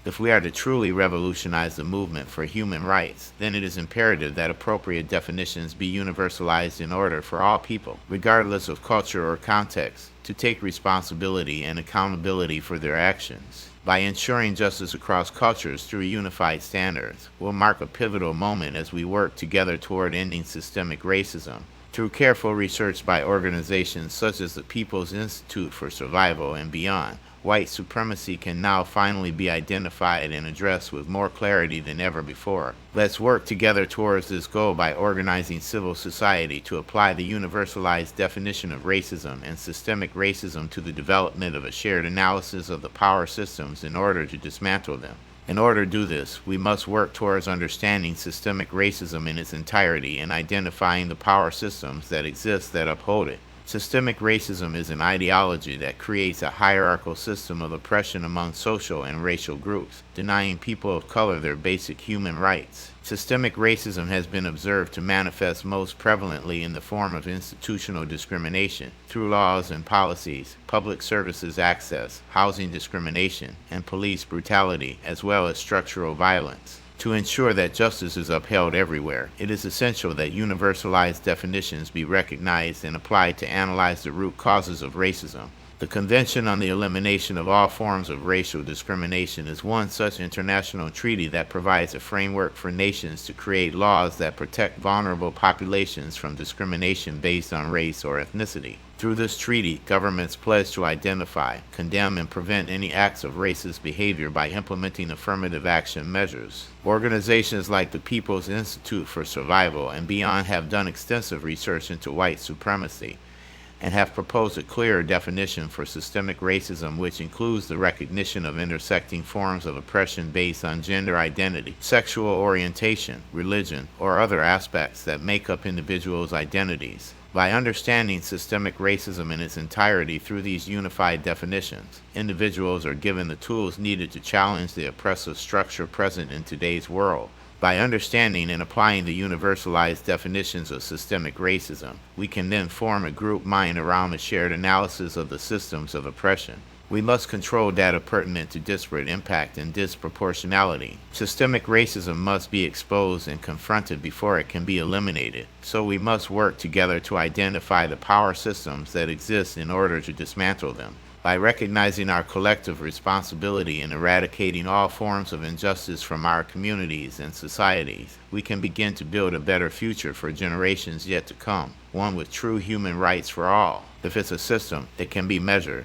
If we are to truly revolutionize the movement for human rights, then it is imperative that appropriate definitions be universalized in order for all people, regardless of culture or context, to take responsibility and accountability for their actions. By ensuring justice across cultures through unified standards, we'll mark a pivotal moment as we work together toward ending systemic racism. Through careful research by organizations such as the People's Institute for Survival and beyond, white supremacy can now finally be identified and addressed with more clarity than ever before. Let's work together towards this goal by organizing civil society to apply the universalized definition of racism and systemic racism to the development of a shared analysis of the power systems in order to dismantle them. In order to do this, we must work towards understanding systemic racism in its entirety and identifying the power systems that exist that uphold it. Systemic racism is an ideology that creates a hierarchical system of oppression among social and racial groups, denying people of color their basic human rights. Systemic racism has been observed to manifest most prevalently in the form of institutional discrimination through laws and policies, public services access, housing discrimination, and police brutality, as well as structural violence. To ensure that justice is upheld everywhere, it is essential that universalized definitions be recognized and applied to analyze the root causes of racism. The Convention on the Elimination of All Forms of Racial Discrimination is one such international treaty that provides a framework for nations to create laws that protect vulnerable populations from discrimination based on race or ethnicity. Through this treaty, governments pledge to identify, condemn, and prevent any acts of racist behavior by implementing affirmative action measures. Organizations like the People's Institute for Survival and beyond have done extensive research into white supremacy and have proposed a clearer definition for systemic racism, which includes the recognition of intersecting forms of oppression based on gender identity, sexual orientation, religion, or other aspects that make up individuals' identities. By understanding systemic racism in its entirety through these unified definitions, individuals are given the tools needed to challenge the oppressive structure present in today's world. By understanding and applying the universalized definitions of systemic racism, we can then form a group mind around a shared analysis of the systems of oppression. We must control data pertinent to disparate impact and disproportionality. Systemic racism must be exposed and confronted before it can be eliminated, so we must work together to identify the power systems that exist in order to dismantle them. By recognizing our collective responsibility in eradicating all forms of injustice from our communities and societies, we can begin to build a better future for generations yet to come, one with true human rights for all. If it's a system, it can be measured.